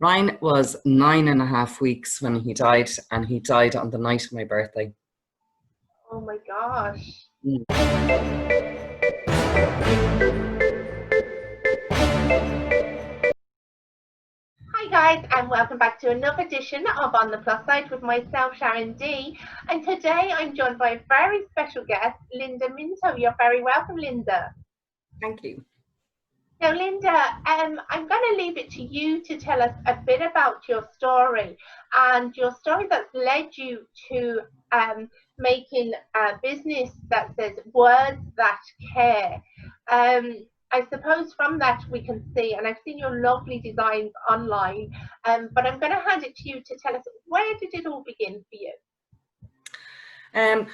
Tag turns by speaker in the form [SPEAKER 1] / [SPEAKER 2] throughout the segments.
[SPEAKER 1] Ryan was 9.5 weeks when he died, and he died on the night of my birthday.
[SPEAKER 2] Oh my gosh.
[SPEAKER 1] Mm.
[SPEAKER 2] Hi guys, and welcome back to another edition of On the Plus Side with myself, Sharon D. And today I'm joined by a very special guest, Linda Minto. You're very welcome, Linda.
[SPEAKER 1] Thank you.
[SPEAKER 2] Now, Linda, I'm going to leave it to you to tell us a bit about your story and your story that's led you to making a business that says words that care. I suppose from that we can see, and I've seen your lovely designs online, but I'm going to hand it to you to tell us, where did it all begin for you?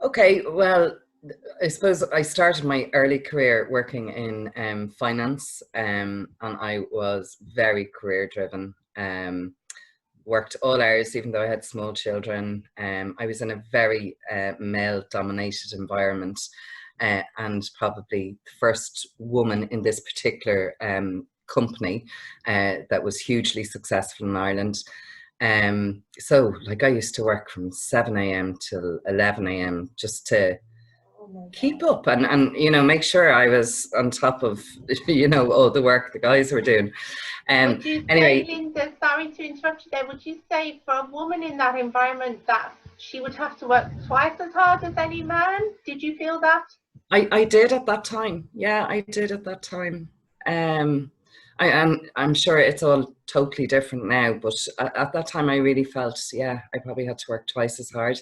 [SPEAKER 1] Okay, well, I suppose I started my early career working in finance, and I was very career driven. Worked all hours, even though I had small children. I was in a very male dominated environment, and probably the first woman in this particular company that was hugely successful in Ireland. So like I used to work from 7 a.m. till 11 a.m. just to keep up and make sure I was on top of all the work the guys were doing.
[SPEAKER 2] Would you say,
[SPEAKER 1] Anyway,
[SPEAKER 2] Linda, sorry to interrupt you there, would you say for a woman in that environment that she would have to work twice as hard as any man? Did you feel that?
[SPEAKER 1] I did at that time. Yeah, I did at that time. Um, I'm sure it's all totally different now, but at that time I really felt, yeah, I probably had to work twice as hard.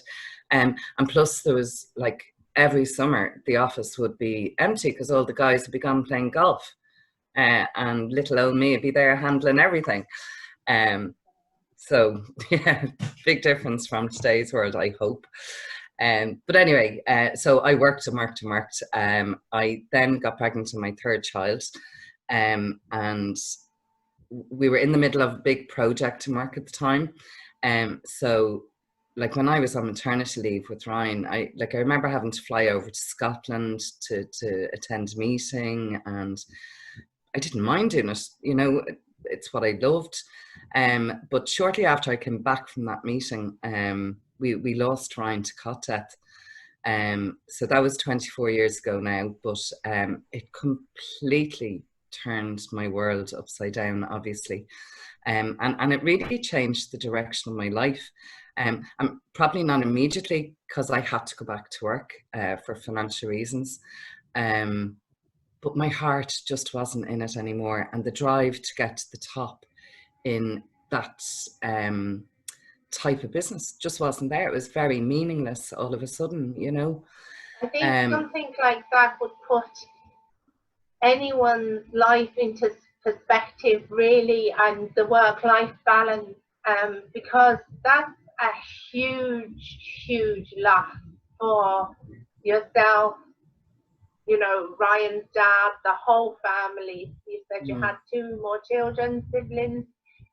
[SPEAKER 1] And plus there was like every summer the office would be empty because all the guys would be gone playing golf, and little old me would be there handling everything. Um, so yeah, big difference from today's world, I hope. But anyway, so I worked and worked and worked. I then got pregnant with my third child, and we were in the middle of a big project in work at the time. So like when I was on maternity leave with Ryan, I remember having to fly over to Scotland to attend a meeting, and I didn't mind doing it. It's what I loved. But shortly after I came back from that meeting, we lost Ryan to cot death. So that was 24 years ago now, but it completely turned my world upside down, obviously. And it really changed the direction of my life. And probably not immediately because I had to go back to work for financial reasons. But my heart just wasn't in it anymore. And the drive to get to the top in that type of business just wasn't there. It was very meaningless all of a sudden.
[SPEAKER 2] I think
[SPEAKER 1] Um,
[SPEAKER 2] something like that would put anyone's life into perspective, really, and the work-life balance, because that's a huge, huge loss for yourself, Ryan's dad, the whole family. You said you
[SPEAKER 1] mm,
[SPEAKER 2] had two more children, siblings.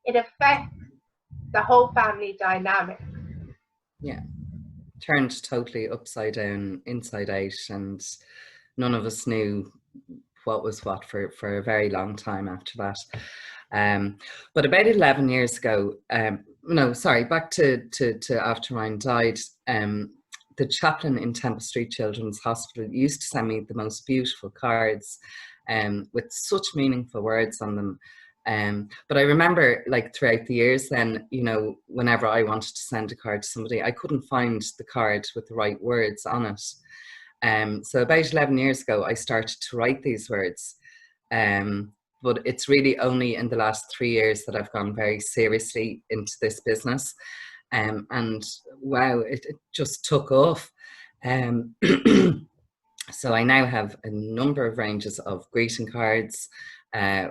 [SPEAKER 2] It affects the whole family dynamic.
[SPEAKER 1] yeah, turned totally upside down, inside out, and none of us knew what was what for a very long time after that. But about 11 years ago, no, sorry, back to after Ryan died, the chaplain in Temple Street Children's Hospital used to send me the most beautiful cards, with such meaningful words on them. But I remember, like, throughout the years then, whenever I wanted to send a card to somebody, I couldn't find the card with the right words on it. So about 11 years ago, I started to write these words. But it's really only in the last 3 years that I've gone very seriously into this business. And wow, it just took off. Um, so I now have a number of ranges of greeting cards.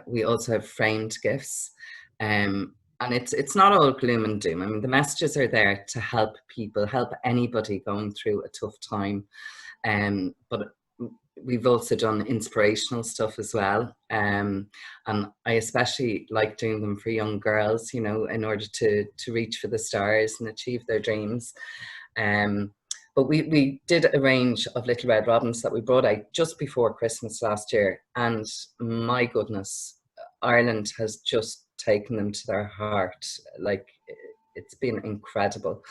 [SPEAKER 1] We also have framed gifts. And it's not all gloom and doom. I mean, the messages are there to help people, help anybody going through a tough time. But we've also done inspirational stuff as well. And I especially like doing them for young girls, in order to reach for the stars and achieve their dreams. But we did a range of Little Red Robins that we brought out just before Christmas last year. And my goodness, Ireland has just taken them to their heart. Like, it's been incredible.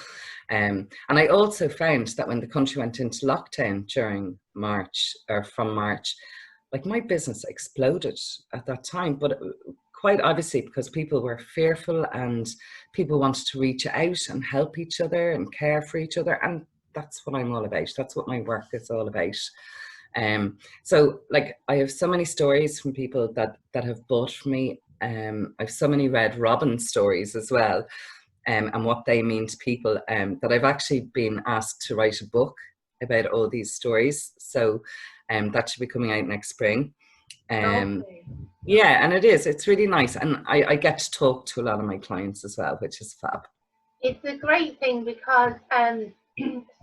[SPEAKER 1] And I also found that when the country went into lockdown during March, or from March, like my business exploded at that time, but quite obviously because people were fearful and people wanted to reach out and help each other and care for each other. And that's what I'm all about. That's what my work is all about. So like, I have so many stories from people that have bought from me. I've so many Red Robin stories as well, and what they mean to people, that I've actually been asked to write a book about all these stories. So that should be coming out next spring.
[SPEAKER 2] Okay.
[SPEAKER 1] Yeah, and it's really nice. And I get to talk to a lot of my clients as well, which is fab.
[SPEAKER 2] It's a great thing because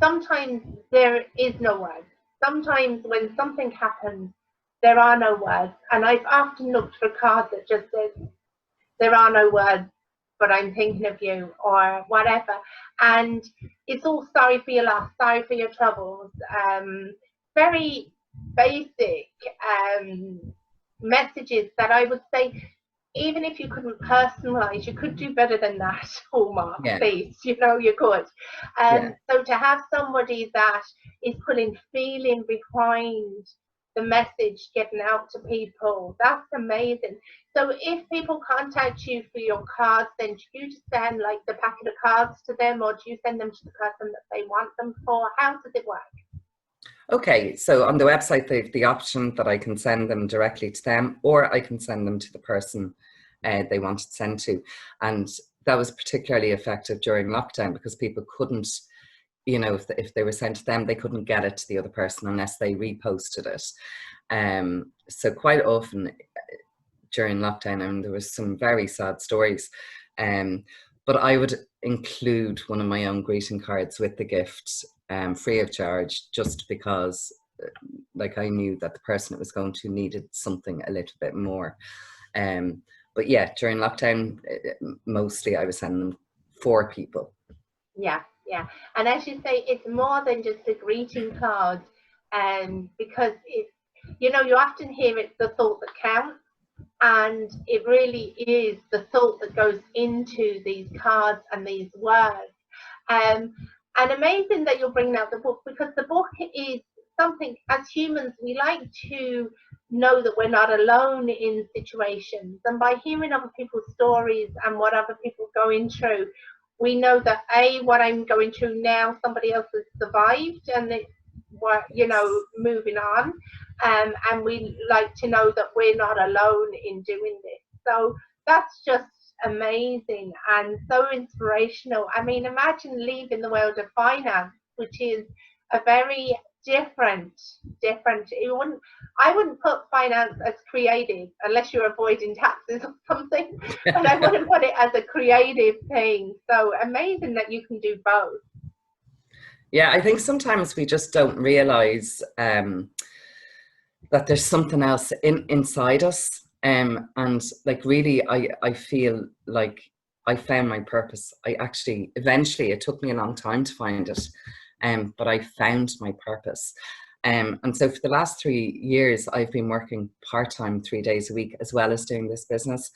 [SPEAKER 2] sometimes there is no words. Sometimes when something happens, there are no words. And I've often looked for cards that just says, there are no words, but I'm thinking of you, or whatever. And it's all sorry for your loss, sorry for your troubles. Very basic messages that I would say, even if you couldn't personalize, you could do better than that. Hallmark,
[SPEAKER 1] Yeah,
[SPEAKER 2] please, you know, you could.
[SPEAKER 1] yeah.
[SPEAKER 2] So to have somebody that is putting feeling behind the message getting out to people, that's amazing. So if people contact you for your cards, then do you just send like the packet of cards to them, or do you send them to the person that they want them for? How does it work?
[SPEAKER 1] Okay, so on the website, they've the option that I can send them directly to them, or I can send them to the person they want to send to. And that was particularly effective during lockdown because people couldn't, you know, if they were sent to them, they couldn't get it to the other person unless they reposted it. So quite often during lockdown, and there was some very sad stories, but I would include one of my own greeting cards with the gift, free of charge, just because like I knew that the person it was going to needed something a little bit more. But yeah, during lockdown, mostly I was sending them for people.
[SPEAKER 2] Yeah, yeah. And as you say, it's more than just a greeting card, because it, you know, you often hear it's the thought that counts, and it really is the thought that goes into these cards and these words. And amazing that you're bringing out the book, because the book is something, as humans, we like to know that we're not alone in situations. And by hearing other people's stories and what other people are going through, we know that what I'm going through now, somebody else has survived, and it's, you know, moving on. And we like to know that we're not alone in doing this. So that's just amazing and so inspirational. I mean, imagine leaving the world of finance, which is a very different. I wouldn't put finance as creative unless you're avoiding taxes or something, but I wouldn't put it as a creative thing. So amazing that you can do both.
[SPEAKER 1] Yeah, I think sometimes we just don't realize that there's something else inside us. And like, really, I feel like I found my purpose. I actually, eventually, it took me a long time to find it, but I found my purpose. And so for the last 3 years, I've been working part-time 3 days a week, as well as doing this business,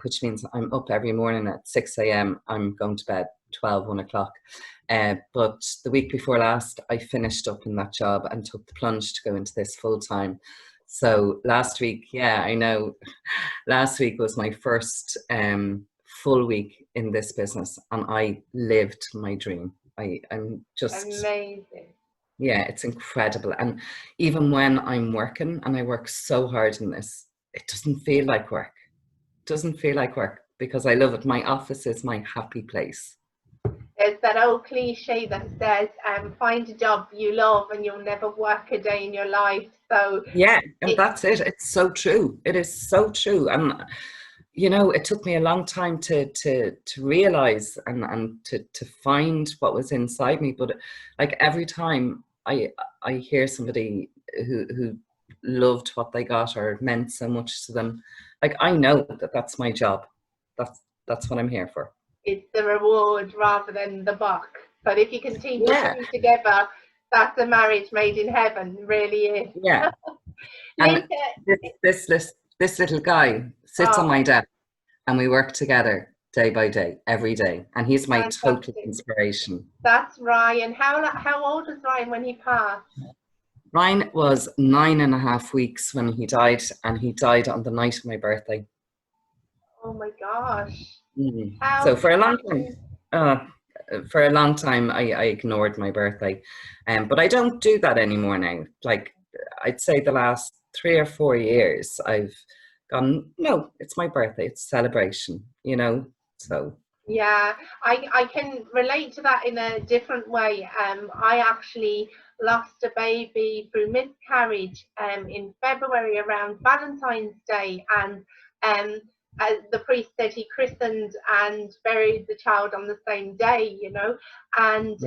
[SPEAKER 1] which means I'm up every morning at 6 a.m. I'm going to bed 1 o'clock. But the week before last, I finished up in that job and took the plunge to go into this full time. So last week, yeah, I know, last week was my first full week in this business, and I lived my dream. I'm just
[SPEAKER 2] amazing.
[SPEAKER 1] Yeah, it's incredible. And even when I'm working, and I work so hard in this, it doesn't feel like work. It doesn't feel like work because I love it. My office is my happy place.
[SPEAKER 2] There's that old cliche that says, find a job you love and you'll never work a day in your life. So
[SPEAKER 1] yeah, and that's it. It's so true. It is so true. And you know, it took me a long time to realize and to find what was inside me. But like, every time I hear somebody who loved what they got or meant so much to them, like, I know that that's my job. That's what I'm here for.
[SPEAKER 2] It's the reward rather than the buck. But if you can team the
[SPEAKER 1] Yeah,
[SPEAKER 2] two together, that's a marriage made in heaven, really is.
[SPEAKER 1] yeah. And
[SPEAKER 2] Linda,
[SPEAKER 1] this little guy sits on my
[SPEAKER 2] oh,
[SPEAKER 1] desk, and we work together day by day, every day. And he's my total
[SPEAKER 2] Fantastic.
[SPEAKER 1] inspiration.
[SPEAKER 2] That's Ryan. How old was Ryan when he passed?
[SPEAKER 1] Ryan was 9.5 weeks when he died, and he died on the night of my birthday.
[SPEAKER 2] Oh my gosh.
[SPEAKER 1] So for a long time, I ignored my birthday, but I don't do that anymore now. Like, I'd say the last 3 or 4 years, I've gone, no, it's my birthday, it's a celebration, you know. So
[SPEAKER 2] yeah, I can relate to that in a different way. I actually lost a baby through miscarriage in February around Valentine's Day, and the priest said he christened and buried the child on the same day, you know, and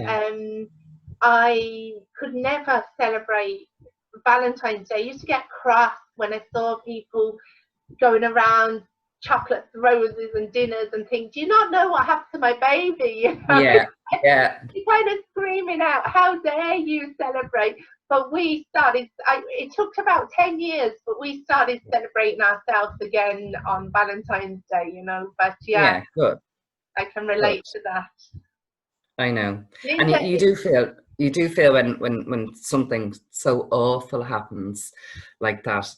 [SPEAKER 2] I could never celebrate Valentine's Day. I used to get cross when I saw people going around chocolates, roses and dinners and think, do you not know what happened to my baby? You know?
[SPEAKER 1] yeah,
[SPEAKER 2] You're kind of screaming out, how dare you celebrate? But we started, it took about 10 years, but we started celebrating ourselves again on Valentine's Day, you know. But yeah,
[SPEAKER 1] good.
[SPEAKER 2] I can relate to that.
[SPEAKER 1] I know.
[SPEAKER 2] Linda,
[SPEAKER 1] And you do feel when something so awful happens like that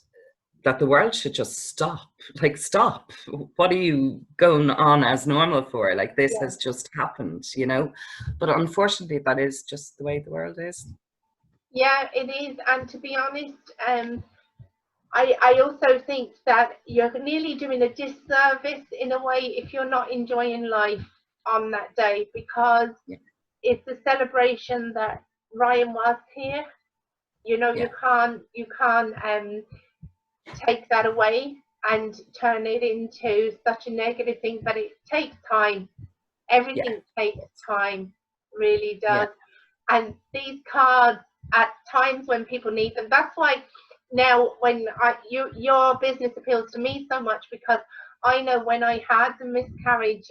[SPEAKER 1] the world should just stop. Like, stop. What are you going on as normal for? Like, this has just happened, you know? But unfortunately, that is just the way the world is.
[SPEAKER 2] yeah, it is. And to be honest, I also think that you're nearly doing a disservice in a way if you're not enjoying life on that day, because it's a celebration that Ryan was here. You know, you can't take that away and turn it into such a negative thing. But it takes time. Everything takes time, really does. And these cards, at times when people need them, that's why now when your business appeals to me so much, because I know when I had the miscarriage,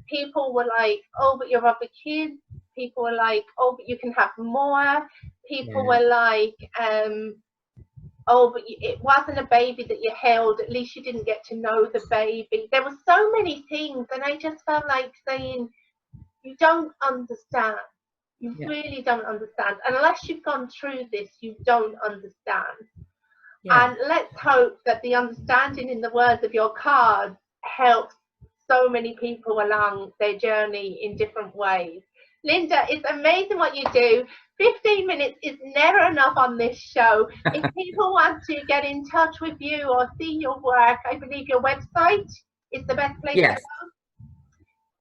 [SPEAKER 2] people were like, oh, but you're other kids. People were like, oh, but you can have more. People were like, oh, but it wasn't a baby that you held. At least you didn't get to know the baby. There were so many things, and I just felt like saying, you don't understand. You really don't understand. Unless you've gone through this, you don't understand. And let's hope that the understanding in the words of your cards helps so many people along their journey in different ways. Linda, it's amazing what you do. 15 minutes is never enough on this show. If people want to get in touch with you or see your work, I believe your website is the best place to go.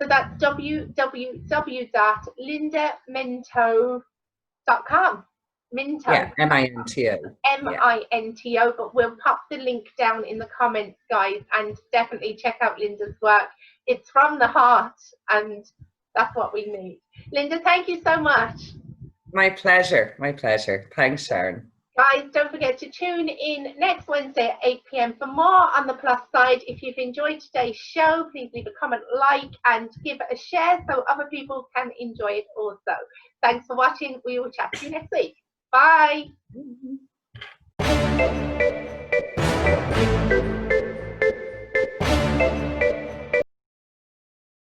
[SPEAKER 2] So that's www.lindaminto.com. Minto.
[SPEAKER 1] Yeah, M-I-N-T-O.
[SPEAKER 2] M-I-N-T-O, but we'll pop the link down in the comments, guys, and definitely check out Linda's work. It's from the heart, and that's what we need. Linda, thank you so much.
[SPEAKER 1] My pleasure. My pleasure. Thanks, Sharon.
[SPEAKER 2] Guys, don't forget to tune in next Wednesday at 8 p.m. for more on the plus side. If you've enjoyed today's show, please leave a comment, like, and give it a share so other people can enjoy it also. Thanks for watching. We will chat to you next week. Bye.